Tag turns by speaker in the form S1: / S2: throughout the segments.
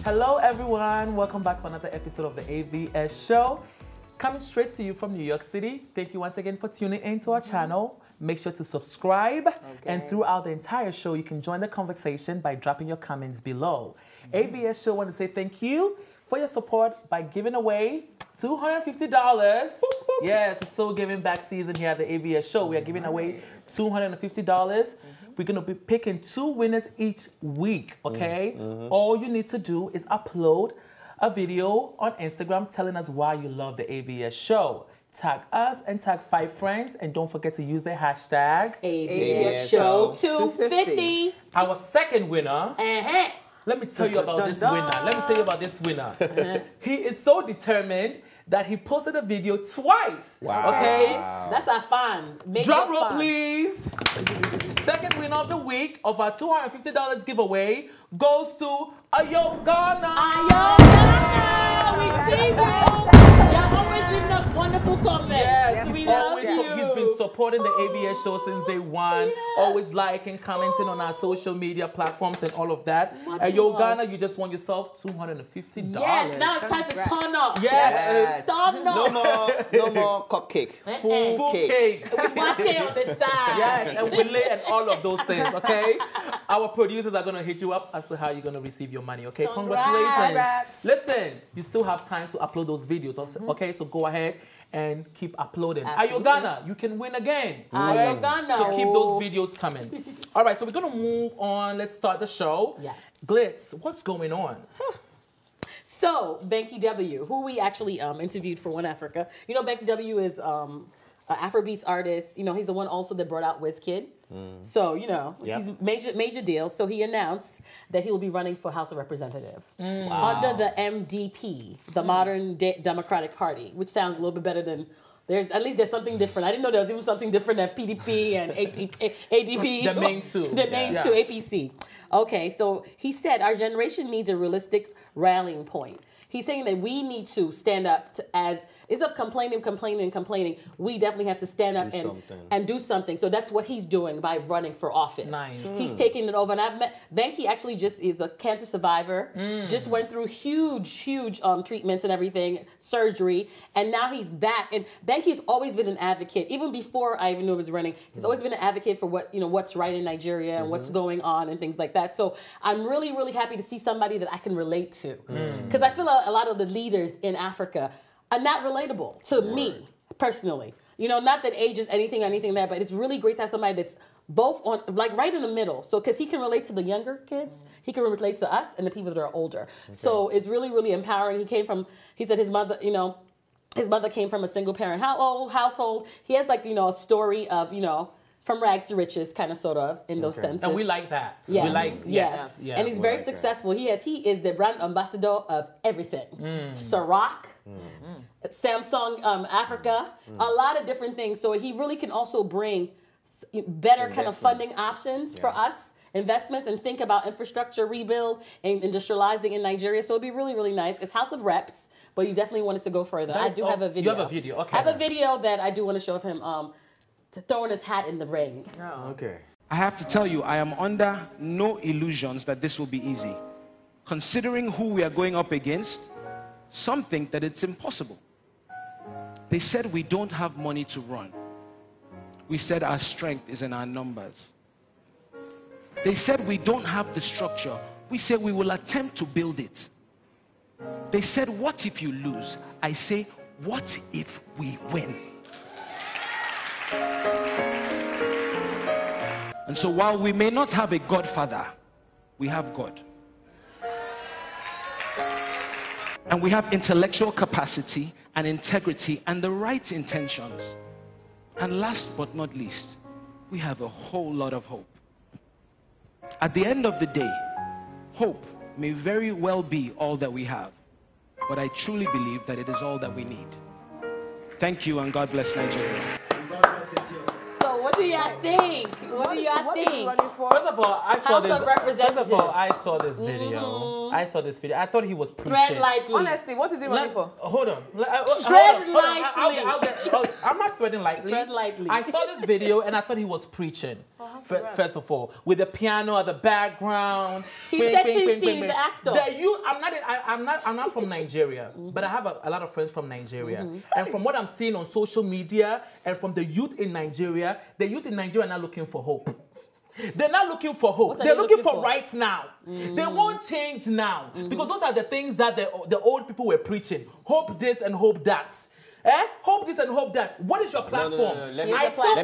S1: Hello everyone, welcome back to another episode of the AVS show. Coming straight to you from New York City. Thank you once again for tuning into our channel. Make sure to subscribe, and throughout the entire show you can join the conversation by dropping your comments below. AVS show want to say thank you for your support by giving away $250. Yes, it's still giving back season here at the AVS show. We are giving away $250. We're going to be picking 2 winners each week, okay? All you need to do is upload a video on Instagram telling us why you love the AVS show. Tag us and tag 5 friends, and don't forget to use the hashtag
S2: AVS show 250.
S1: Our second winner. Let me tell you about this winner. He is so determined that he posted a video twice.
S2: Wow.
S1: Okay?
S2: That's our fun.
S1: Drum roll, please. Second winner of the week of our $250 giveaway goes to Ayogana.
S2: We see you. Y'all always leaving us wonderful comments.
S1: Yes,
S2: we love you.
S1: He's been supporting the AVS show since day one. Always liking, commenting on our social media platforms and all of that. Ayogana, you just won yourself $250.
S2: Yes, now it's time to turn up.
S1: Yes.
S2: Turn up.
S3: No more cupcake. Full cake.
S2: With watching on the side.
S1: Yes, and Willie and all of those things, okay? Our producers are going to hit you up as to how you're going to receive your money, okay? Congratulations. Listen, you still have time to upload those videos, okay? So go ahead and keep uploading. Ayogana, you can win again.
S2: Ayogana.
S1: So keep those videos coming. All right, so we're going to move on. Let's start the show.
S2: Yeah.
S1: Glitz, what's going on?
S2: So, Banky W, who we actually interviewed for One Africa. You know, Banky W is an Afrobeats artist. You know, he's the one also that brought out WizKid. So, you know, he's major deal. So he announced that he will be running for House of Representative under the MDP, the Modern Democratic Party, which sounds a little bit better than... There's something different. I didn't know there was even something different than PDP and ADP.
S1: The main two.
S2: The main two, APC. Okay, so he said our generation needs a realistic rallying point. He's saying that we need to stand up instead of complaining, we definitely have to stand up and do something. So that's what he's doing by running for office.
S1: Nice.
S2: He's taking it over. And I've met Banky actually just is a cancer survivor, just went through huge treatments and everything, surgery, and now he's back. And Banky's always been an advocate, even before I even knew he was running. He's always been an advocate for what's right in Nigeria and what's going on and things like that. So I'm really, really happy to see somebody that I can relate to. Because I feel a lot of the leaders in Africa are not relatable to me personally. You know, not that age is anything there, but it's really great to have somebody that's both on, like, right in the middle. So, because he can relate to the younger kids, he can relate to us and the people that are older. So it's really, really empowering. He said his mother came from a single parent household. He has a story of, from rags to riches, kind of, sort of, in those senses.
S1: And we like that.
S2: Yes. Yes. And he's very successful. He is the brand ambassador of everything. Ciroc, Samsung Africa, a lot of different things. So he really can also bring better kind of funding options for us, investments, and think about infrastructure rebuild and industrializing in Nigeria. So it'd be really, really nice. It's House of Reps, but you definitely want us to go further. I do have a video.
S1: You have a video, okay.
S2: I have a video that I do want to show of him throwing his hat in the ring.
S1: Oh.
S3: Okay.
S4: I have to tell you, I am under no illusions that this will be easy. Considering who we are going up against, some think that it's impossible. They said we don't have money to run. We said our strength is in our numbers. They said we don't have the structure. We said we will attempt to build it. They said, what if you lose? I say, what if we win? And so while we may not have a godfather, we have God. And we have intellectual capacity and integrity and the right intentions. And last but not least, we have a whole lot of hope. At the end of the day, hope may very well be all that we have. But I truly believe that it is all that we need. Thank you, and God bless Nigeria.
S2: So what What do y'all think? What do y'all
S5: What is he
S2: think?
S5: running for?
S1: First of all, I saw
S2: House of
S1: this.
S2: Representatives.
S1: First of all, I saw this video. I saw this video. I thought he was preaching.
S2: Tread lightly.
S5: Honestly, what is he running for?
S1: Hold on.
S2: Tread
S1: lightly. I'm not treading lightly.
S2: Tread lightly.
S1: I saw this video and I thought he was preaching. First of all, with the piano at the background.
S2: He sets his scene, he's the actor.
S1: I'm not from Nigeria, but I have a lot of friends from Nigeria. And from what I'm seeing on social media and from the youth in Nigeria, the youth in Nigeria are not looking for hope. They're not looking for hope. They're looking for right now. They won't change now. Because those are the things that the old people were preaching. Hope this and hope that. Hope this and hope that. What is your platform?
S3: No. Let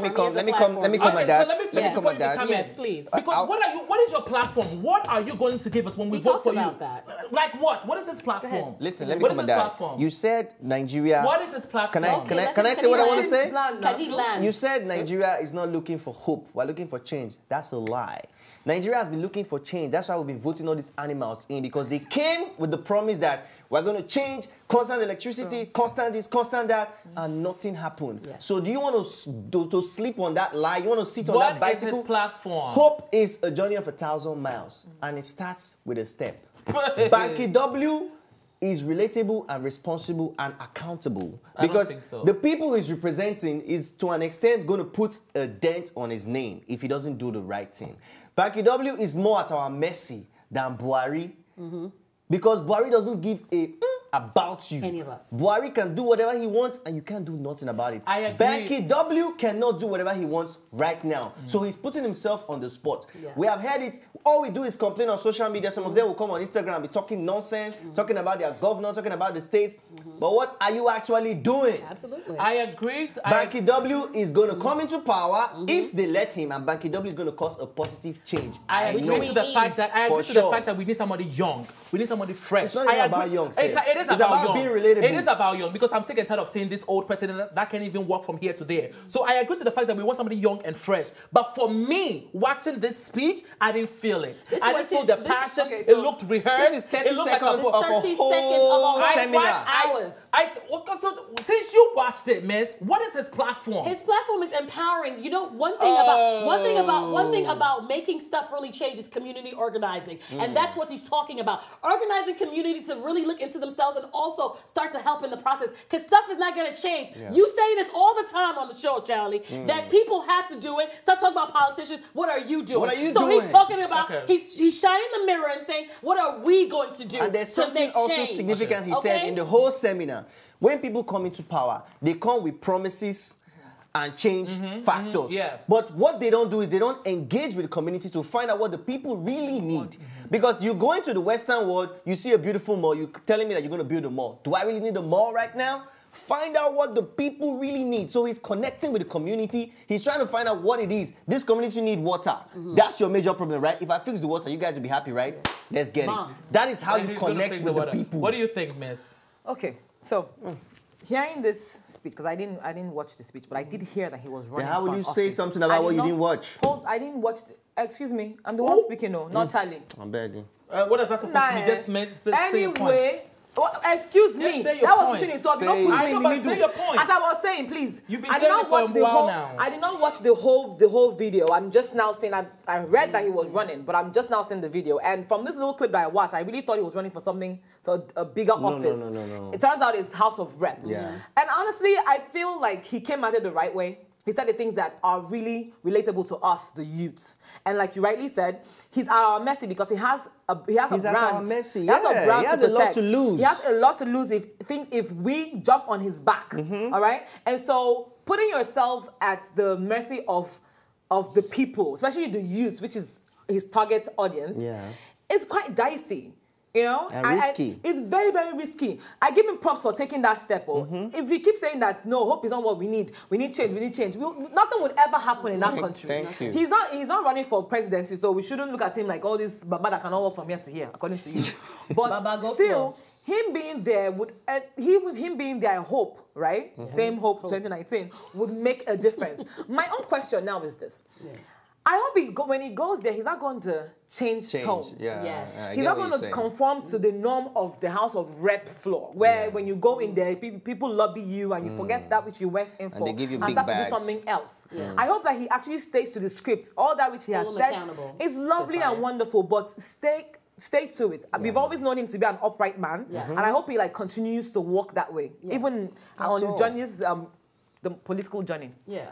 S3: me come at that. Let me come at that.
S2: Yes, please.
S1: Because what is your platform? What are you going to give us when we vote for you?
S2: That.
S1: Like what? What is this platform?
S3: Listen, let me come at that. You said Nigeria.
S1: What is this platform?
S3: Can I say what I want to say?
S2: Can he land?
S3: You said Nigeria is not looking for hope. We're looking for change. That's a lie. Nigeria has been looking for change. That's why we've been voting all these animals in, because they came with the promise that we're going to change, constant electricity, constant this, constant that, and nothing happened. Yes. So do you want to sleep on that lie? You want to sit on that bicycle?
S1: What is his platform?
S3: Hope is a journey of 1,000 miles, and it starts with a step. Banky W is relatable and responsible and accountable, because the people he's representing is to an extent going to put a dent on his name if he doesn't do the right thing. Banky W is more at our mercy than Buhari, because Buhari doesn't give a about you.
S2: Any of us.
S3: Buhari can do whatever he wants and you can't do nothing about it.
S1: I agree.
S3: Banky W cannot do whatever he wants right now. So he's putting himself on the spot. Yeah. We have heard it. All we do is complain on social media. Some of them will come on Instagram and be talking nonsense, talking about their governor, talking about the states. But what are you actually doing?
S2: Absolutely.
S1: I agree.
S3: Banky W is going to come into power if they let him, and Banky W is going to cause a positive change.
S1: I agree to the fact that we need somebody young. We need somebody fresh.
S3: It's not about young.
S1: It is about young.
S3: Being relatable.
S1: It is about young, because I'm sick and tired of seeing this old president that can't even walk from here to there. So I agree to the fact that we want somebody young and fresh. But for me, watching this speech, I didn't feel it. I didn't feel the passion. It looked rehearsed.
S3: This is 30
S1: it looked
S3: seconds
S1: like a
S2: 30 seconds of a
S3: seminar.
S2: hours.
S1: Since you watched it, miss, what is his platform?
S2: His platform is empowering. You know, one thing about making stuff really change is community organizing. And that's what he's talking about. Organizing community to really look into themselves and also start to help in the process. Because stuff is not going to change. Yeah. You say this all the time on the show, Charlie, that people have to do it. Stop talking about politicians. What are you doing?
S3: What are you doing?
S2: So he's talking about, he's shining the mirror and saying, what are we going to do?
S3: And there's
S2: to
S3: something
S2: make
S3: also
S2: change?
S3: significant he said in the whole seminar. When people come into power, they come with promises and change factors. But what they don't do is they don't engage with the community to find out what the people really need. Because you go into the Western world, you see a beautiful mall, you're telling me that you're going to build a mall. Do I really need a mall right now? Find out what the people really need. So he's connecting with the community. He's trying to find out what it is. This community needs water. That's your major problem, right? If I fix the water, you guys will be happy, right? Let's get it. That is how you connect with the people.
S1: What do you think, miss?
S5: Okay, so hearing this speech, because I didn't watch the speech, but I did hear that he was running.
S3: Then how would you say
S5: office.
S3: something about what you didn't watch?
S5: I didn't watch. Excuse me, I'm the one speaking, no, not Charlie.
S3: I'm begging.
S1: What is that supposed to be? Just
S5: anyway. Excuse me. That was between you. So you don't put me in the middle. As I was saying, please. I did not watch the whole. I did not watch the whole video. I'm just now saying I read that he was running, but I'm just now seeing the video. And from this little clip that I watched, I really thought he was running for something, so a bigger office. No. It turns out it's House of Rep.
S3: Yeah.
S5: And honestly, I feel like he came at it the right way. He said the things that are really relatable to us, the youths. And like you rightly said, he's at our mercy because he has a brand.
S3: He's at our mercy.
S5: He has a brand.
S3: He has a lot to lose.
S5: He has a lot to lose if we jump on his back. All right? And so putting yourself at the mercy of the people, especially the youths, which is his target audience, is quite dicey. You know,
S3: and risky.
S5: It's very, very risky. I give him props for taking that step. If he keeps saying that, no, hope is not what we need change. Nothing would ever happen in that country.
S3: Thank you.
S5: He's not running for presidency, so we shouldn't look at him like all this Baba that cannot walk from here to here, according to you. But still, him being there I hope, right? Same hope 2019 would make a difference. My own question now is this. I hope when he goes there, he's not going to change tone.
S3: Yeah.
S2: Yes.
S5: He's not going to conform to the norm of the House of Rep floor, where when you go in there, people lobby you and you forget that which you went in for
S3: and they give you big
S5: start
S3: bags.
S5: to do something else. I hope that he actually stays to the script. All that which he has said is lovely and wonderful, but stay to it. We've always known him to be an upright man, and I hope he continues to walk that way, even on his journeys, the political journey.
S2: Yeah.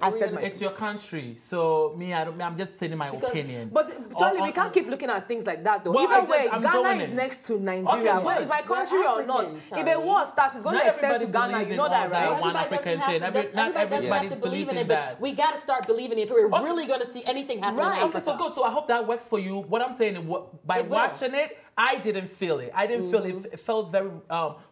S1: It's your country, so I'm just stating my opinion.
S5: But Charlie, we can't keep looking at things like that, though.
S1: Well,
S5: Either way, Ghana is next to Nigeria.
S1: Okay,
S5: whether it's my country or not, if a war starts, it's going to extend to Ghana. You know that, right?
S1: One African thing. Not everybody believes in that.
S2: We got to start believing it if we're really going to see anything happen in Africa.
S1: Okay, so good. So I hope that works for you. What I'm saying is, by watching it, I didn't feel it. I didn't feel it. It felt very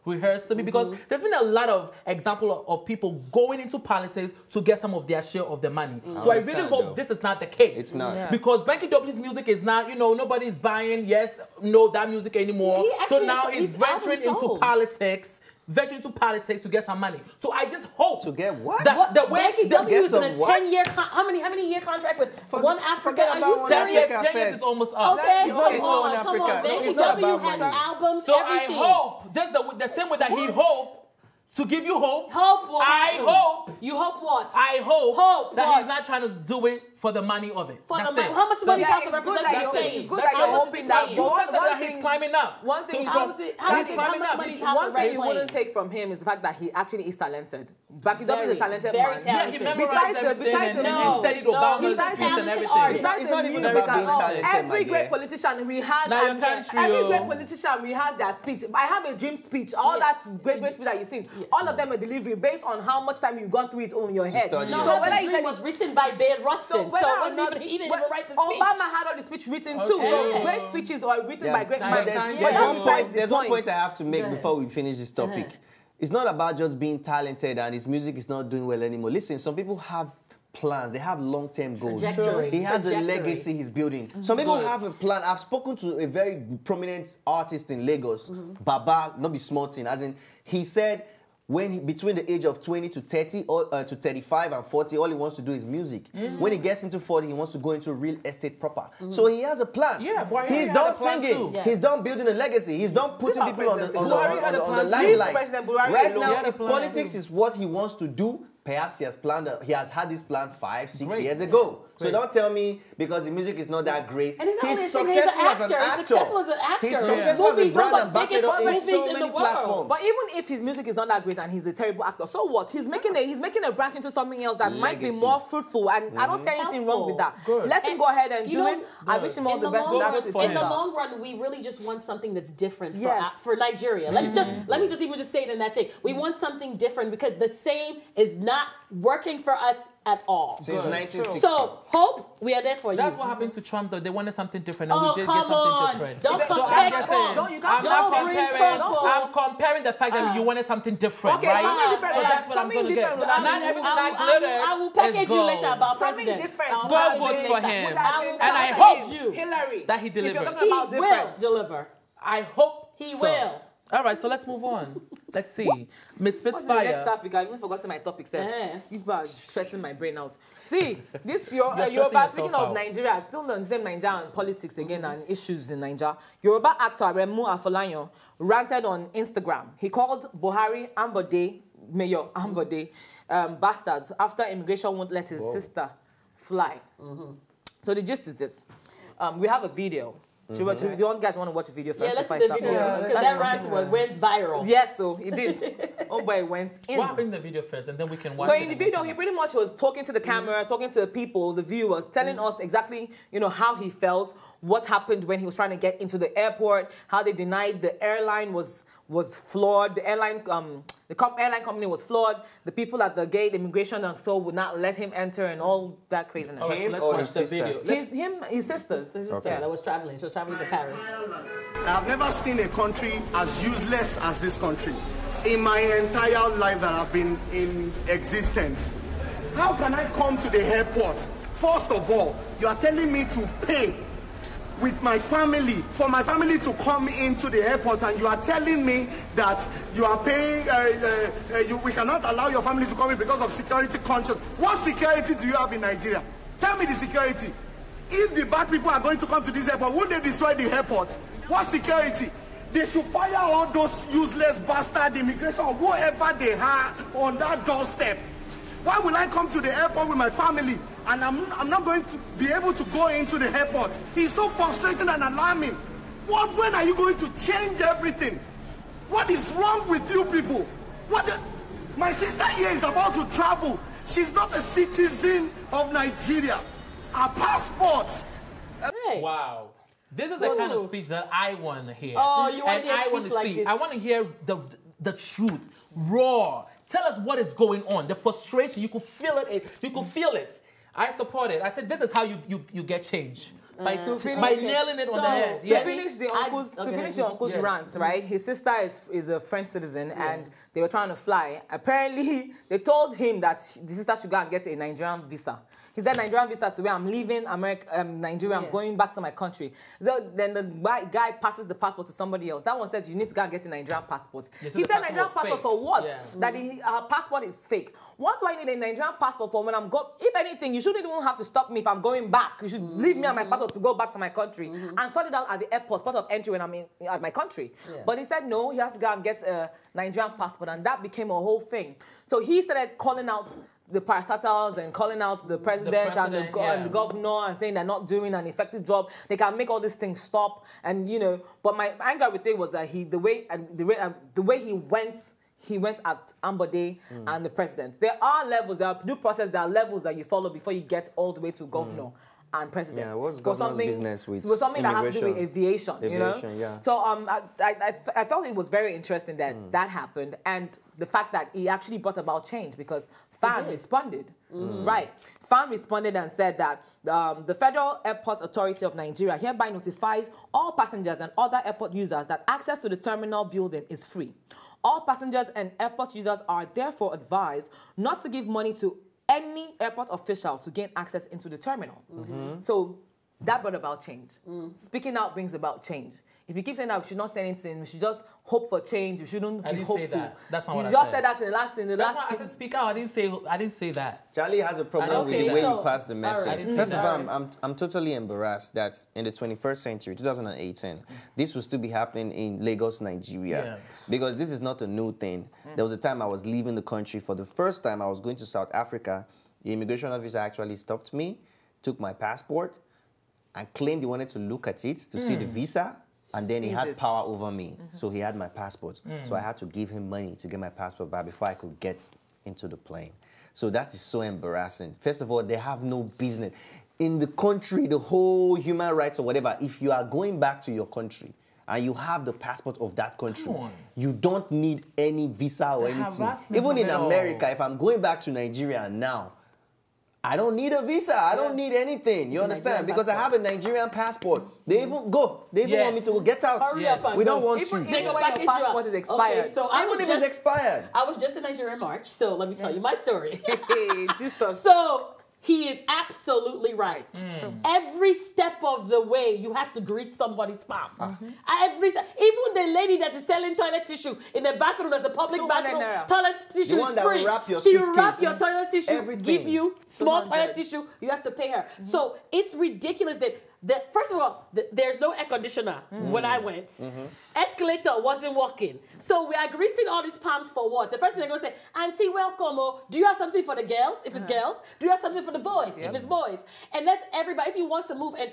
S1: rehearsed to me because there's been a lot of examples of people going into politics to get some of their share of the money. So I really hope this is not the case.
S3: It's not.
S1: Yeah. Because Banky W's music is not, nobody's buying, that music anymore. So now he's venturing into politics. Venturing into politics to get some money. So I just hope
S3: to get what?
S2: The Banky W is in a 10-year how many year contract with One Africa? Are you serious?
S1: 10 years is almost up.
S2: Okay,
S3: it's not about One Africa.
S2: Banky W has albums.
S1: So
S2: everything.
S1: I hope just the same way that he hoped to give you hope.
S2: Hope what?
S1: I hope.
S2: You hope what?
S1: I hope that
S2: what?
S1: he's not trying to do it for the money of it.
S2: For the money. How much money House of Representatives paying?
S5: It's good that you're hoping that.
S1: You said that he's climbing up.
S5: One thing,
S2: how much money is House of Representatives
S5: you wouldn't take from him is the fact that he actually is talented. Banky W is a talented
S2: very
S5: man.
S2: talented.
S1: Yeah, he memorized everything and studied Obama's speech and everything.
S3: It's not even about being talented,
S5: every great politician we has, every great politician we has their speech. I have a dream speech. All that great speech that you've seen, all of them are delivery based on how much time you've gone through it in your head.
S2: No, so whether he said it was written by Babe Rustin, so he didn't even write the speech.
S5: Obama had all the speech written too. So great speeches are written by great minds.
S3: There's one point I have to make before we finish this topic. It's not about just being talented and his music is not doing well anymore. Listen, some people have plans. They have long-term goals. He has a legacy he's building. Some people have a plan. I've spoken to a very prominent artist in Lagos, Baba, not be small thing, as in he said between the age of 20 to 30 or to 35 and 40, all he wants to do is music. When he gets into 40, he wants to go into real estate proper. So he has a plan. He's done singing. He's done building a legacy. He's done putting people on the limelight. Right now, if politics is what he wants to do, perhaps he has had this plan 5-6 years ago. So don't tell me because the music is not that great.
S2: And he's not only successful as an actor. He's successful as an actor.
S3: He's successful as a brand ambassador in so many platforms.
S5: But even if his music is not that great and he's a terrible actor, so what? He's making a branch into something else that might be more fruitful. And I don't see anything wrong with that. Let him go ahead and do it. I wish him all the best.
S2: In the long run, we really just want something that's different for Nigeria. Let me just say it in that thing. We want something different because the same is not working for us at all.
S3: Since 1960.
S2: So, hope, we are there for you.
S1: That's what happened to Trump, though. They wanted something different, and we did get something different.
S2: Don't compare Trump.
S1: I'm comparing the fact that you wanted something different, right? So that's what I'm going to get. Not everything that glitters.
S2: I will package you later about presidents.
S1: Go vote for him. And I hope
S5: Hillary
S1: that he delivers.
S2: He will deliver.
S1: I hope
S2: he will.
S1: All right, so let's move on. Let's see. Miss Spitfire.
S5: What's the next topic? I even forgotten my topic, sir. You are stressing my brain out. See, this Yoruba, speaking of Nigeria, still on the same Nigeria and politics again and issues in Nigeria. Yoruba actor Remu Afolayan ranted on Instagram. He called Buhari Ambode, Mayor Ambode, bastards after immigration won't let his sister fly. So the gist is this. We have a video. Do you guys want to watch the video first?
S2: Yeah, let's see the video because that rant went viral.
S5: Yes, so it did. Oh boy, it went in.
S1: What happened in the video first, and then we can watch
S5: it. So in the video, he pretty much was talking to the camera, talking to the people, the viewers, telling us exactly, how he felt, what happened when he was trying to get into the airport, how they denied the airline was flawed, the airline company was flawed, the people at the gate, immigration and so would not let him enter and all that craziness.
S1: All right, so let's watch the video.
S5: His sisters.
S2: Yeah, that was traveling. She was traveling to Paris.
S6: I've never seen a country as useless as this country in my entire life that I've been in existence. How can I come to the airport? First of all, you are telling me to pay with my family, for my family to come into the airport, and you are telling me that you are paying, we cannot allow your family to come in because of security conscious. What security do you have in Nigeria? Tell me the security. If the bad people are going to come to this airport, won't they destroy the airport? What security? They should fire all those useless bastard immigration or whoever they are on that doorstep. Why will I come to the airport with my family and I'm not going to be able to go into the airport? It's so frustrating and alarming. When are you going to change everything? What is wrong with you people? My sister here is about to travel. She's not a citizen of Nigeria. Her passport.
S2: Hey.
S1: Wow. This is the kind of speech that I want to hear.
S2: Oh, you want to hear
S1: a speech like this? I want to hear the truth, raw. Tell us what is going on. The frustration, you could feel it. You could feel it. I support it. I said this is how you get change. By nailing it on the head.
S5: To finish the uncle's rant, right? His sister is a French citizen, and they were trying to fly. Apparently, they told him that the sister should go and get a Nigerian visa. He said Nigerian visa to where I'm leaving Nigeria, I'm going back to my country. So then the guy passes the passport to somebody else. That one says you need to go and get a Nigerian passport. He said Nigerian passport for what? Yeah. That her passport is fake. What do I need a Nigerian passport for when I'm going? If anything, you shouldn't even have to stop me if I'm going back. You should leave me and my passport to go back to my country and sort it out at the airport, port of entry when I'm at my country. Yeah. But he said no, he has to go and get a Nigerian passport, and that became a whole thing. So he started calling out the parastatals and calling out the president and the governor and saying they're not doing an effective job. They can make all these things stop, and But my anger with it was that the way he went at Ambode and the president. There are levels. There are due process. There are levels that you follow before you get all the way to governor and president.
S3: Yeah, what's governor's business with
S5: something that has to do with aviation,
S3: yeah.
S5: So I felt it was very interesting that that happened, and the fact that he actually brought about change because FAN responded. Right. FAN responded and said that the Federal Airport Authority of Nigeria hereby notifies all passengers and other airport users that access to the terminal building is free. All passengers and airport users are therefore advised not to give money to any airport official to gain access into the terminal. So that brought about change. Speaking out brings about change. If you keep saying that we should not say anything, we should just hope for change. We shouldn't be hopeful.
S1: Say that. That's not what I
S5: said. You just said that in the last.
S1: That's why I said speak out. I didn't say that.
S3: Charlie has a problem with the way you pass the message. First of all, I'm totally embarrassed that in the 21st century, 2018, this will still be happening in Lagos, Nigeria. Because this is not a new thing. There was a time I was leaving the country. For the first time, I was going to South Africa. The immigration officer actually stopped me, took my passport, and claimed he wanted to look at it to see the visa. And then he had power over me. So he had my passport. So I had to give him money to get my passport back before I could get into the plane. So that is so embarrassing. First of all, they have no business. In the country, the whole human rights or whatever, if you are going back to your country and you have the passport of that country, you don't need any visa or anything. Even in America, if I'm going back to Nigeria now, I don't need a visa. I don't need anything. You understand? Because I have a Nigerian passport. They even want me to go get out. We don't want to.
S5: Even when your passport is expired.
S2: Okay, so
S3: even if it's expired.
S2: I was just in Nigeria in March, so let me tell you my story.
S5: So
S2: he is absolutely right. Every step of the way, you have to grease somebody's palm. Every step. Even the lady that is selling toilet tissue in the bathroom, as a public bathroom, toilet tissue is free. She wrap your toilet tissue, give you small toilet tissue, you have to pay her. So it's ridiculous that first of all, there's no air conditioner when I went. Escalator wasn't working. So we are greasing all these palms for what? The first thing they're going to say, Auntie, welcome. Oh, do you have something for the girls? If it's girls. Do you have something for the boys? If it's boys. And that's everybody. If you want to move, and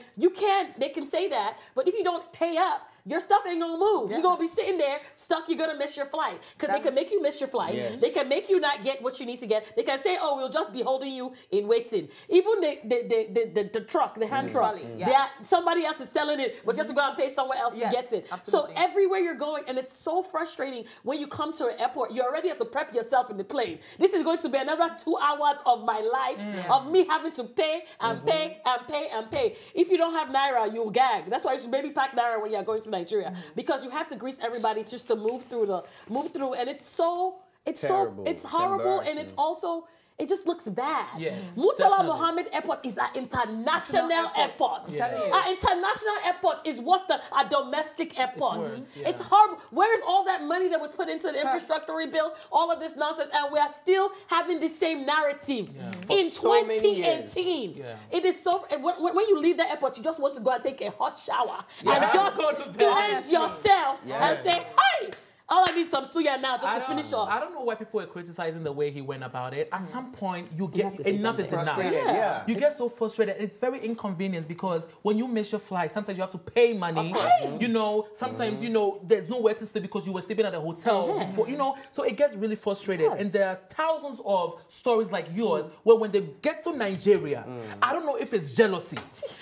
S2: they can say that, but if you don't pay up, your stuff ain't gonna move. You're gonna be sitting there stuck. You're gonna miss your flight because they can make you miss your flight. They can make you not get what you need to get. They can say, "Oh, we'll just be holding you in waiting." Even the truck, the hand truck, somebody else is selling it, but you have to go and pay somewhere else to get it. Absolutely. So everywhere you're going, and it's so frustrating when you come to an airport. You already have to prep yourself in the plane. This is going to be another 2 hours of my life of me having to pay and pay and pay and pay. If you don't have Naira, you'll gag. That's why you should maybe pack Naira when you're going to Nigeria, because you have to grease everybody just to move through, and it's terrible. It's horrible, and it's also It just looks bad.
S1: Yes,
S2: Murtala Mohammed Airport is an international airport.
S1: Yeah.
S2: Our international airport is what a domestic airport.
S1: It's worse, yeah.
S2: It's horrible. Where's all that money that was put into the infrastructure rebuild? All of this nonsense, and we are still having the same narrative in
S3: so many
S2: 2018.
S3: years.
S2: It is so. When you leave the airport, you just want to go and take a hot shower and just cleanse yourself and say, "Hey." All I need some suya now just to finish off.
S1: I don't know why people are criticizing the way he went about it. At some point, you get enough is enough.
S3: Yeah.
S1: You get so frustrated. It's very inconvenient because when you miss your flight, sometimes you have to pay money. You know, sometimes, you know, there's nowhere to stay because you were sleeping at a hotel before, you know. So it gets really frustrated. And there are thousands of stories like yours where when they get to Nigeria, I don't know if it's jealousy.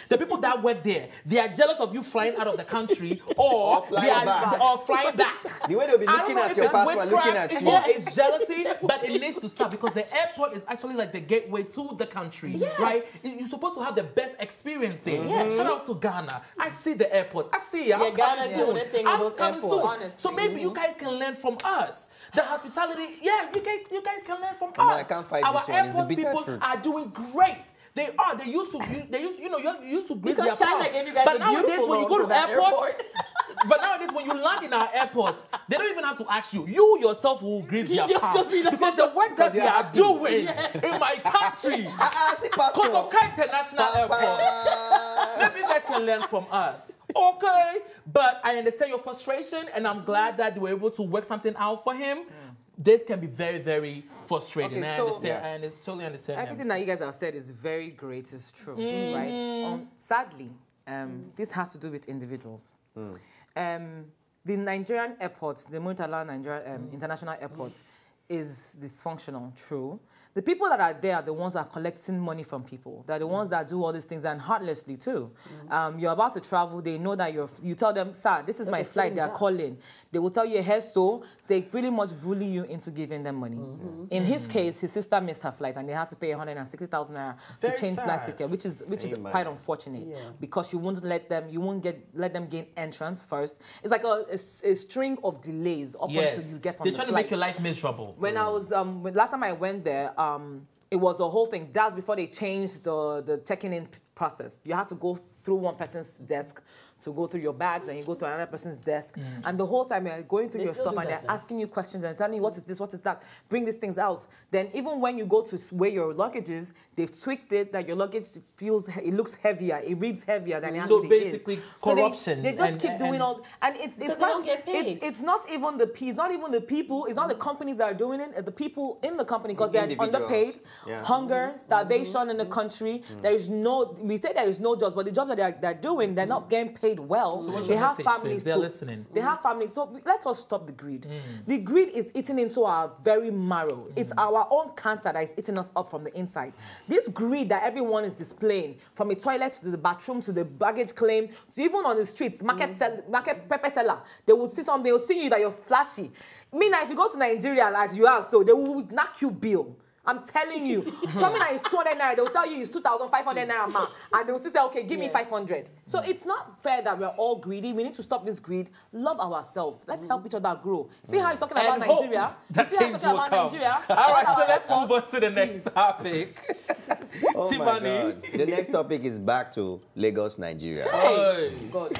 S1: The people that work there, they are jealous of you flying out of the country or flying back.
S3: The way they'll be looking at your passport, looking at you.
S1: Or it's jealousy, but it needs to stop because the airport is actually like the gateway to the country, right? You're supposed to have the best experience there. Shout out to Ghana. I see the airport. I see it. I'm
S2: Ghana
S1: coming
S2: soon.
S1: I'm coming soon. So maybe you guys can learn from us. The hospitality, you guys can learn from us.
S3: I can't fight
S1: Our
S3: this one. It's the
S1: airport
S3: bitter
S1: people
S3: truth.
S1: are doing great. They are. They used to grease their
S2: Because China
S1: palm.
S2: gave you guys
S1: But
S2: a
S1: nowadays,
S2: beautiful
S1: when you
S2: loan
S1: go
S2: for
S1: to
S2: that
S1: airport, but nowadays when you land in our airport, they don't even have to ask you. You yourself will grease your palm because the work that they are doing in my country, Kotoka International Airport. Maybe you guys can learn from us. Okay, but I understand your frustration, and I'm glad that you were able to work something out for him. This can be very, very frustrating.
S5: Okay,
S1: I
S5: so
S1: understand. I totally understand.
S5: Everything that you guys have said is very great, is true, right? Sadly, this has to do with individuals. The Nigerian airport, the Murtala Nigerian International Airport, is dysfunctional, true. The people that are there are the ones that are collecting money from people. They're the ones that do all these things, and heartlessly too. You're about to travel, they know that you tell them, sir, this is my flight, they're calling. They will tell you, hey, so they pretty much bully you into giving them money. In his case, his sister missed her flight and they had to pay 160,000 naira to change flight ticket, which is quite unfortunate because you won't let them gain entrance first. It's like a string of delays up until you get on the flight.
S1: They're trying to make your life miserable.
S5: When I was, last time I went there, it was a whole thing. That's before they changed the checking in process. You have to go through one person's desk to go through your bags, and you go to another person's desk. And the whole time you're going through your stuff and they're asking you questions and telling you, what is this, what is that? Bring these things out. Then even when you go to weigh your luggage is, they've tweaked it that your luggage it looks heavier, it reads heavier than it actually is.
S1: So basically corruption.
S5: So they just keep doing all, and it's
S2: they don't get paid.
S5: It's not even the people, it's not the companies that are doing it, it's the people in the company, because they're underpaid, hunger, starvation in the country. There is we say there is no jobs, but the jobs that they're doing, they're not getting paid well.
S1: So
S5: they have families.
S1: They're listening.
S5: They have families. So let us stop the greed. The greed is eating into our very marrow. It's our own cancer that is eating us up from the inside. This greed that everyone is displaying, from a toilet to the bathroom to the baggage claim to even on the streets, market pepper seller, they will see something. They will see you that you're flashy. Mina, if you go to Nigeria as you are, so they will knock you bill. I'm telling you, something that is 200 naira, they'll tell you it's 2,500 naira ma, and they'll still say, okay, give me 500. So it's not fair that we're all greedy. We need to stop this greed. Love ourselves. Let's help each other grow. See how he's talking about Nigeria?
S1: That change will come. All right, so let's move on to the next topic.
S3: Oh my God. The next topic is back to Lagos, Nigeria.
S5: Hey. God,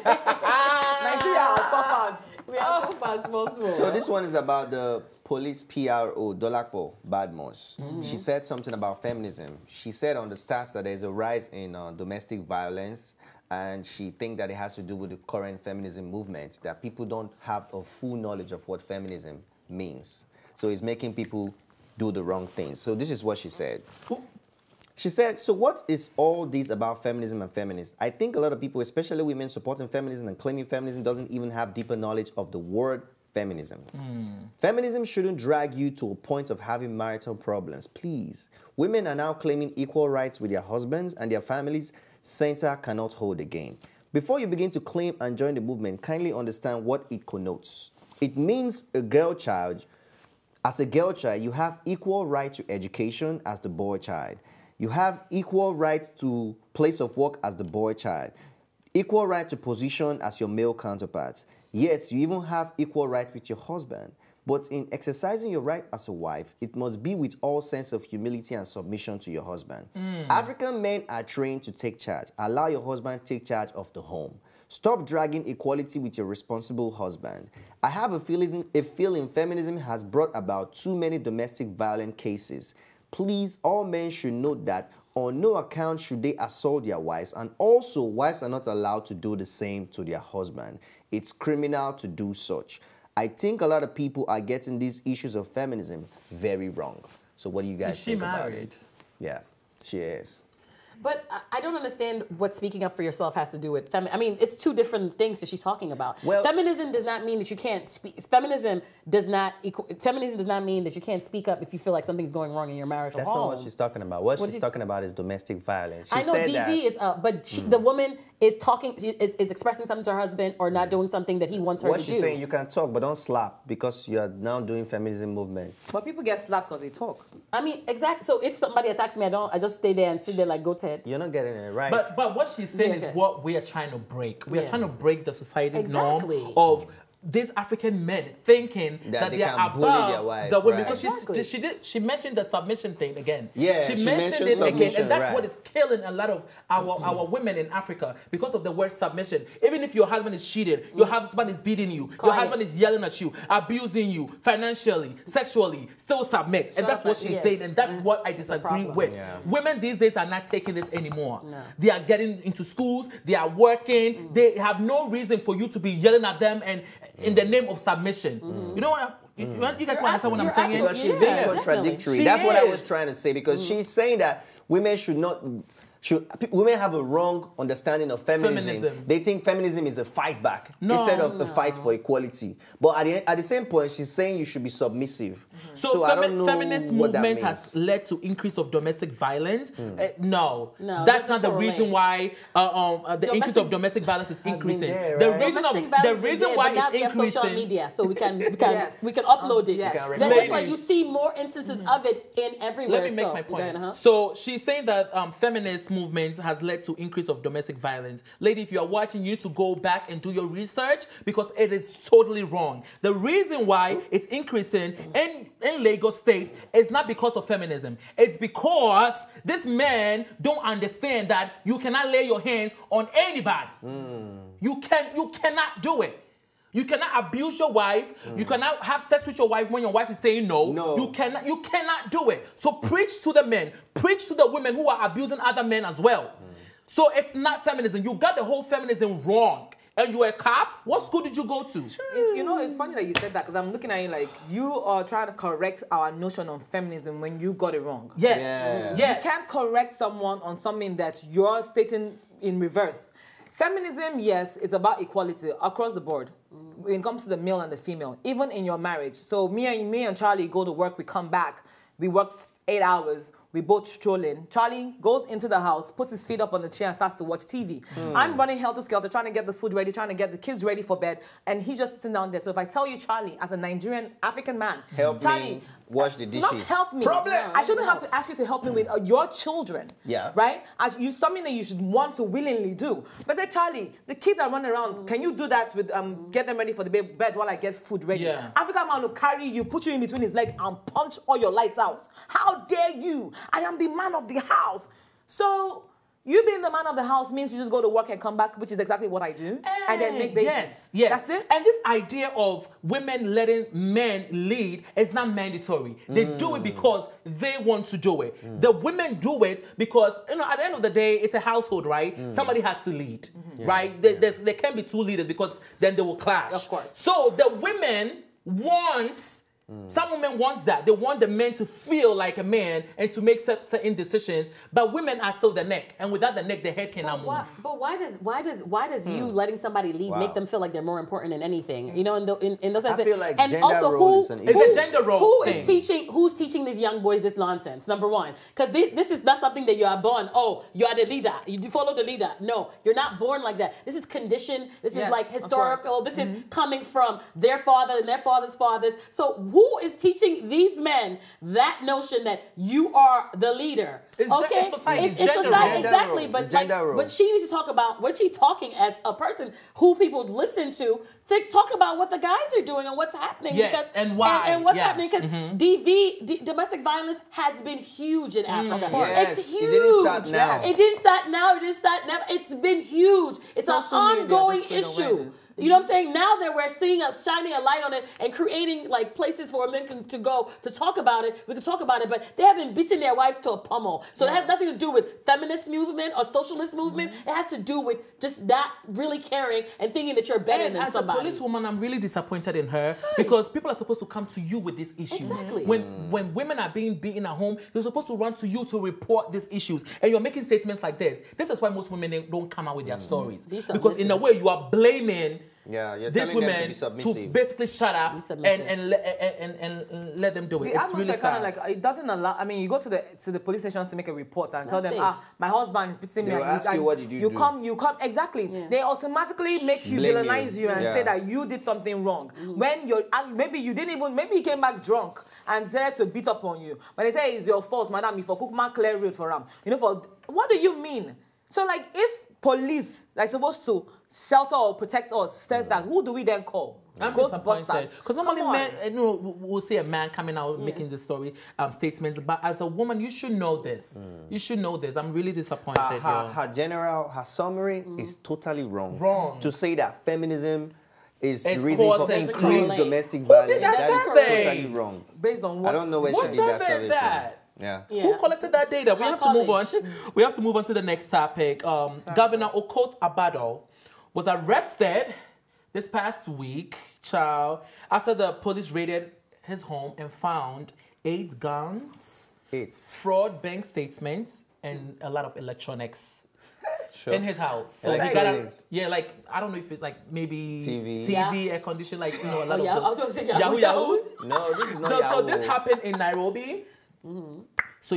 S5: Nigeria has suffered.
S2: We are so fast, small.
S3: So this one is about the police PRO, Dolapo Badmos. She said something about feminism. She said on the stats that there's a rise in domestic violence, and she thinks that it has to do with the current feminism movement, that people don't have a full knowledge of what feminism means. So it's making people do the wrong things. So this is what she said. She said, so what is all this about feminism and feminists? I think a lot of people, especially women supporting feminism and claiming feminism, doesn't even have deeper knowledge of the word feminism. Feminism shouldn't drag you to a point of having marital problems. Please. Women are now claiming equal rights with their husbands and their families. Center cannot hold again. Before you begin to claim and join the movement, kindly understand what it connotes. It means a girl child. As a girl child, you have equal right to education as the boy child. You have equal right to place of work as the boy child. Equal right to position as your male counterparts. Yes, you even have equal right with your husband. But in exercising your right as a wife, it must be with all sense of humility and submission to your husband. African men are trained to take charge. Allow your husband take charge of the home. Stop dragging equality with your responsible husband. I have a feeling feminism has brought about too many domestic violence cases. Please, all men should note that on no account should they assault their wives, and also wives are not allowed to do the same to their husband. It's criminal to do such. I think a lot of people are getting these issues of feminism very wrong. So what do you guys think about it? Yeah, she is.
S2: But I don't understand what speaking up for yourself has to do with I mean, it's two different things that she's talking about. Well, feminism does not mean that you can't speak. Feminism does not mean that you can't speak up if you feel like something's going wrong in your marriage or home.
S3: That's not what she's talking about. What she's talking about is domestic violence. She
S2: I know DV is up, but the woman is talking, is expressing something to her husband or not doing something that he wants her to do.
S3: What she's saying, you can talk, but don't slap because you are now doing feminism movement.
S5: But people get slapped because they talk.
S2: I mean, exactly. So if somebody attacks me, I just stay there and sit there like, go to head.
S3: You're not getting it right.
S1: But what she's saying is what we are trying to break. We are trying to break the society norm of these African men thinking that they are above the women. Because she mentioned the submission thing again.
S3: Yeah,
S1: she mentioned it again, and that's what is killing a lot of our women in Africa because of the word submission. Even if your husband is cheating, your husband is beating you, your husband is yelling at you, abusing you financially, sexually, still submit. And that's what she's saying, and that's what I disagree with. Yeah. Women these days are not taking this anymore. No. They are getting into schools, they are working, they have no reason for you to be yelling at them and in the name of submission. You know what? You guys understand what I'm saying?
S3: Because she's being contradictory. That's what I was trying to say, because she's saying that women should not... women have a wrong understanding of feminism. They think feminism is a fight back instead of a fight for equality. But at the same point, she's saying you should be submissive.
S1: So I don't know feminist movement has led to increase of domestic violence. No, that's not the reason why the increase of domestic violence is increasing.
S2: There, right?
S1: The reason why it's increasing.
S2: Social media, so we can upload it. That's why you see more instances of it in everywhere.
S1: Let me make my point. So she's saying that feminist movement has led to increase of domestic violence. Lady, if you are watching, you need to go back and do your research because it is totally wrong. The reason why it's increasing in Lagos State is not because of feminism. It's because these men don't understand that you cannot lay your hands on anybody. You cannot do it. You cannot abuse your wife. You cannot have sex with your wife when your wife is saying no. You cannot do it. So preach to the men. Preach to the women who are abusing other men as well. So it's not feminism. You got the whole feminism wrong. And you're a cop? What school did you go to?
S5: You know, it's funny that you said that because I'm looking at you like you are trying to correct our notion on feminism when you got it wrong.
S1: Yes.
S5: You can't correct someone on something that you're stating in reverse. Feminism, yes, it's about equality across the board. When it comes to the male and the female, even in your marriage. So me and Charlie go to work, we come back, we work 8 hours, we both strolling. Charlie goes into the house, puts his feet up on the chair and starts to watch TV. I'm running helter-skelter, trying to get the food ready, trying to get the kids ready for bed, and he's just sitting down there. So if I tell you, Charlie, as a Nigerian African man,
S3: Charlie, wash the dishes.
S5: Not help me.
S3: Problem.
S5: I shouldn't have to ask you to help me with your children.
S3: Yeah.
S5: Right? Something that you should want to willingly do. But say, Charlie, the kids are running around. Can you do that with get them ready for the bed while I get food ready?
S1: Yeah.
S5: African man will carry you, put you in between his legs and punch all your lights out. How dare you? I am the man of the house. So you being the man of the house means you just go to work and come back, which is exactly what I do. And then make babies.
S1: Yes.
S5: That's it.
S1: And this idea of women letting men lead is not mandatory. They do it because they want to do it. The women do it because, at the end of the day, it's a household, right? Somebody has to lead, right? There can't be two leaders because then they will clash.
S5: Of course.
S1: So the women want... Some women want that. They want the men to feel like a man and to make certain decisions. But women are still the neck, and without the neck, the head cannot move.
S2: But why does you letting somebody lead make them feel like they're more important than anything? You know, in those sense.
S3: I feel like
S2: and
S3: gender
S2: also
S3: role is an issue.
S1: It's a gender role
S2: thing. Who's teaching these young boys this nonsense? Number one, because this is not something that you are born. Oh, you are the leader. You follow the leader. No, you're not born like that. This is conditioned. This is like historical. This is coming from their father and their father's fathers. So who is teaching these men that notion that you are the leader?
S1: It's society.
S2: It's society, exactly. But she needs to talk about when she's talking as a person who people listen to. Talk about what the guys are doing and what's happening.
S1: Yes, and why.
S2: And what's happening because domestic violence has been huge in Africa.
S3: Yes,
S2: it's huge.
S3: It didn't start now.
S2: It didn't start now. It didn't start now. It's been huge. It's an ongoing issue. You know what I'm saying? Now that we're seeing us shining a light on it and creating like places for men to go to talk about it, we can talk about it, but they have been beating their wives to a pummel. So it has nothing to do with feminist movement or socialist movement. It has to do with just not really caring and thinking that you're better than somebody.
S1: As a policewoman, I'm really disappointed in her because people are supposed to come to you with these issues.
S2: Exactly.
S1: When women are being beaten at home, they're supposed to run to you to report these issues. And you're making statements like this. This is why most women don't come out with their stories. Because in a way, you are blaming
S3: you're
S1: these
S3: telling
S1: women
S3: them to be submissive.
S1: to basically shut up and let them do it. It's really sad.
S5: Kind of like, it doesn't allow. I mean, you go to the police station to make a report and tell them, my husband is beating me.
S3: They'll ask you, what did you do?
S5: You come exactly. Yeah. They automatically make you villainize you and say that you did something wrong. When maybe you didn't even, maybe he came back drunk and said to beat up on you. But they say it's your fault, madam. If for cook man clear road for him, what do you mean? So like if police like supposed to shelter or protect us says that, who do we then call?
S1: I'm disappointed because normally men, we'll see a man coming out making this story statements, but as a woman, you should know this. You should know this. I'm really disappointed.
S3: Her summary is totally wrong. Wrong to say that feminism is the reason for increased domestic violence. That is totally wrong.
S5: Based on what?
S3: I don't know where she did that survey.
S1: Yeah. Who collected that data? We have to move on. We have to move on to the next topic. Governor Okot Abado was arrested this past week, after the police raided his home and found 8 guns, fraud bank statements, and a lot of electronics in his house. So he got I don't know if it's like maybe TV, air condition, a lot of
S2: I was going to say Yahoo.
S3: No, this is not Yahoo.
S1: So this happened in Nairobi. So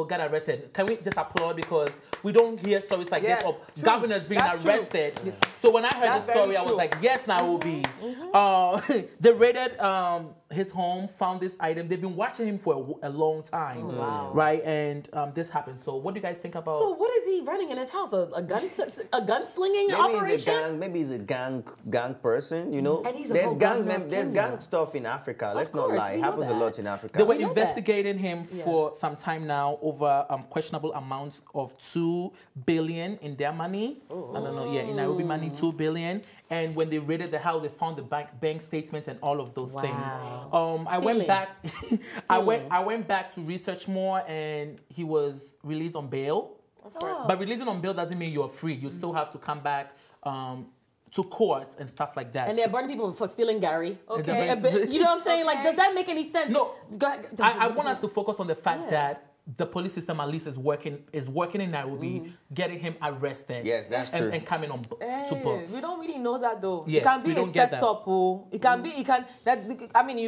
S1: got arrested. Can we just applaud because we don't hear stories like this of governors being arrested. So when I heard the story, I was like, yes, Nairobi. They raided his home, found this item. They've been watching him for a long time, right? And this happened. So what do you guys think about?
S2: So what is he running in his house? A gunslinging operation?
S3: Maybe he's a gang person.
S2: And he's
S3: there's gang stuff in Africa. Let's not lie. It happens a lot in Africa.
S1: They were investigating him for some time now over questionable amounts of $2 billion in their money. I don't know. In Nairobi money, $2 billion. And when they raided the house, they found the bank statements and all of those things. I went back. I went back to research more, and he was released on bail. Of course. But releasing on bail doesn't mean you're free. You still have to come back to court and stuff like that.
S2: And they're burning people for stealing Gary. Okay. You know what I'm saying? Like, does that make any sense?
S1: No. I want us to focus on the fact that the police system at least is working in Nairobi, getting him arrested.
S3: Yes, that's true.
S1: And coming on to books.
S5: We don't really know that though.
S1: Yes,
S5: it can be a setup. You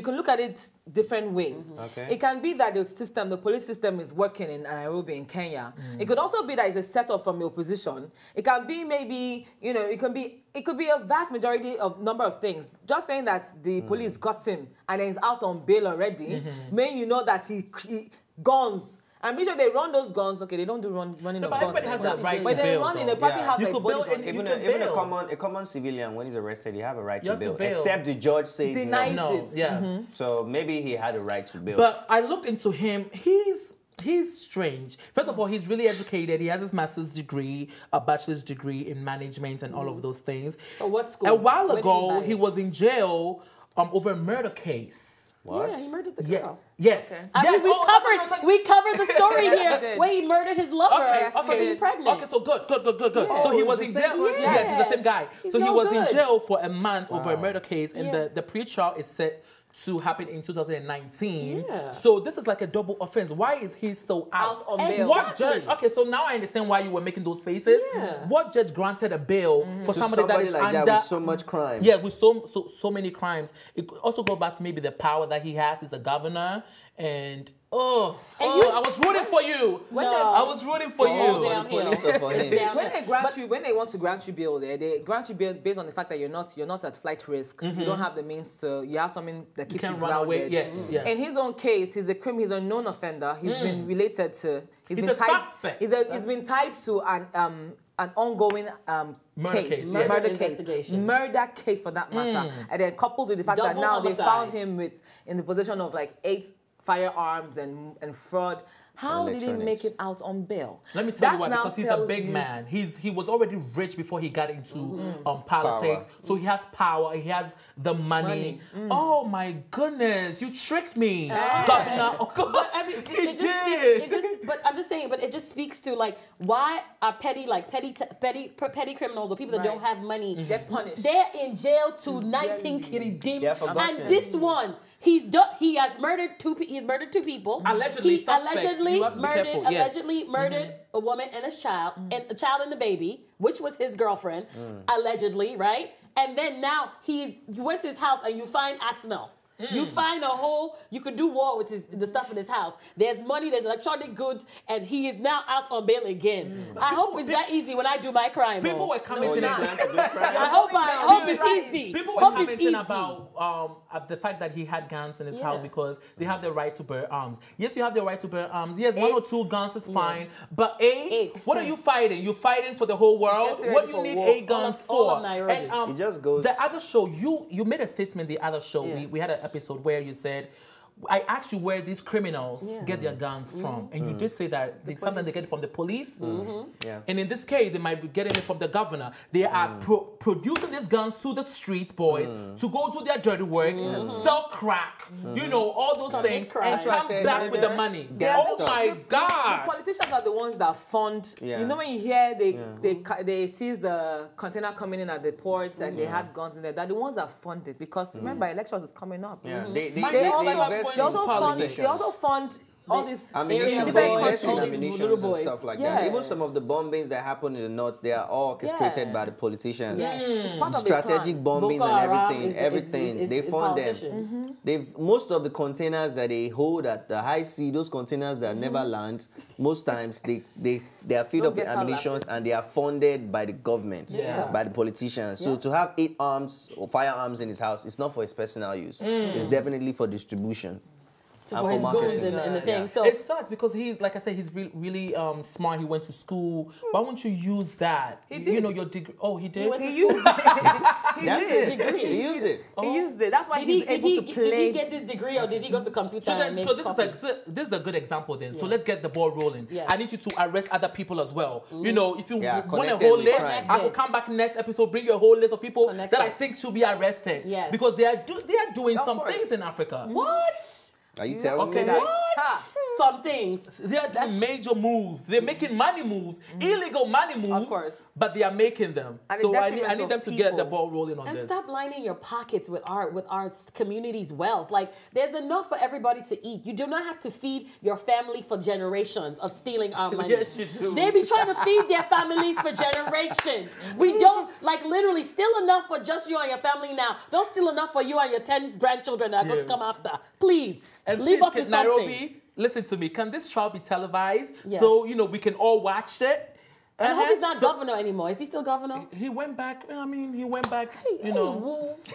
S5: can look at it different ways. Okay. It can be that the police system is working in Nairobi in Kenya. It could also be that it's a setup from the opposition. It can be maybe, it could be a vast majority of number of things. Just saying that the police got him and then he's out on bail already, may you know that he guns. I'm pretty sure they run those guns. Okay, they don't do running of guns.
S1: Everybody has a right to bail.
S5: But they run in, they probably have like bodies on.
S3: Even a common civilian, when he's arrested, you have a right to bail. Except the judge says
S5: denies it.
S1: Yeah.
S3: So maybe he had a right to bail.
S1: But I looked into him. He's strange. First of all, he's really educated. He has his master's degree, a bachelor's degree in management and all of those things.
S2: Oh, what school?
S1: A while ago, he was in jail over a murder case.
S3: What?
S2: Yeah, he murdered the girl.
S1: Yes.
S2: Okay. We covered the story here where he murdered his lover for being pregnant.
S1: Okay, so good. Yeah. So he was in jail. Yes, he's the same guy. He was in jail for a month over a murder case, and the pre-trial is set to happen in 2019. Yeah. So this is like a double offense. Why is he still out
S5: on bail?
S1: What judge? Okay, so now I understand why you were making those faces. Yeah. What judge granted a bail for somebody that is
S3: like
S1: under
S3: with so much crime?
S1: Yeah, with so many crimes. It also goes back to maybe the power that he has as a governor, and I was rooting for you. I was rooting for you.
S5: When they want to grant you bail, they grant you bail based on the fact that you're not at flight risk. You don't have the means to. You have something that keeps you grounded.
S1: Run away. Yes. Yeah.
S5: In his own case, he's a known offender. He's been related to.
S1: He's a suspect.
S5: He's been tied to an ongoing
S2: murder
S5: case for that matter, and then coupled with the fact that now they found him in the possession of like 8 firearms and fraud. How did he make it out on bail?
S1: Let me tell you why, because he's a big man. He was already rich before he got into politics. So he has power, he has the money. Oh my goodness, you tricked me, Governor.
S2: But I'm just saying, but it just speaks to like why are petty criminals or people that don't have money,
S5: they're punished.
S2: They're in jail to 19 kiridim. And this one, he has murdered two people.
S1: Allegedly
S2: murdered a woman and his child, and a child and the baby, which was his girlfriend, allegedly, right? And then now you went to his house and you find arsenal. You find you could do war with the stuff in his house. There's money, there's electronic goods, and he is now out on bail again. I hope it's that easy when I do my crime.
S1: People were commenting
S2: I hope it's easy.
S1: People were commenting about the fact that he had guns in his house because they have the right to bear arms. Yes, you have the right to bear arms. Yes, 1 or 2 guns is fine. But 8? What are you fighting? You fighting for the whole world? What do you need 8 guns for?
S3: And it just goes.
S1: The other show, you made a statement the other show. We had an episode where you said, I asked you where these criminals get their guns from, and you did say that sometimes they get it from the police, and in this case they might be getting it from the governor. They are producing these guns to the street boys to go do their dirty work, sell crack, all those things, and come back with the money. Oh my God!
S5: The politicians are the ones that fund. You know when you hear they seize the container coming in at the ports and they had guns in there. They're the ones that fund it because remember elections is coming up. They also fund all these
S3: ammunition, and stuff like that. Even some of the bombings that happen in the north, they are all orchestrated by the politicians. Strategic bombings and everything. They fund them. Most of the containers that they hold at the high sea, those containers that never land, most times they are filled up with ammunition and they are funded by the government, by the politicians. So to have 8 arms or firearms in his house, it's not for his personal use. It's definitely for distribution.
S2: For his goods and the thing. So
S1: it sucks because he's, like I said, he's really smart. He went to school. Why won't you use that?
S5: He did.
S1: Your degree. Oh, he did?
S5: He used it.
S3: He used it.
S5: He used it. That's why he's able to play.
S2: Did he get this degree or did he go to computer and make
S1: this is a good example then. So let's get the ball rolling. I need you to arrest other people as well. If you want a whole list, I will come back next episode, bring you a whole list of people that I think should be arrested. Because they are doing some things in Africa.
S2: What?
S3: Are you telling me
S2: that? Some things.
S1: They are doing major moves. They're making money moves, illegal money moves. Of course. But they are making them. So I need them to get the ball rolling on this.
S2: And stop lining your pockets with our community's wealth. Like, there's enough for everybody to eat. You do not have to feed your family for generations of stealing our money.
S1: Yes, you do.
S2: They be trying to feed their families for generations. We don't, literally, steal enough for just you and your family now. Don't steal enough for you and your 10 grandchildren that are going to come after. Please.
S1: And
S2: leave us with
S1: Nairobi, listen to me. Can this trial be televised so we can all watch it?
S2: And I hope he's not governor anymore. Is he still governor?
S1: He went back. He went back.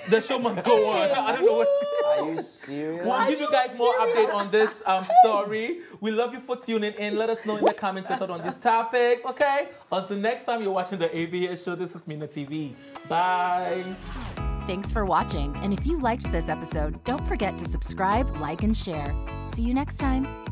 S1: The show must go on. I don't know what.
S3: Are you serious?
S1: We'll give you guys more update on this story. We love you for tuning in. Let us know in the comments your thoughts on these topics. Okay. Until next time, you're watching the AVS show. This is MinaTV. Bye.
S7: Thanks for watching, and if you liked this episode, don't forget to subscribe, like, and share. See you next time.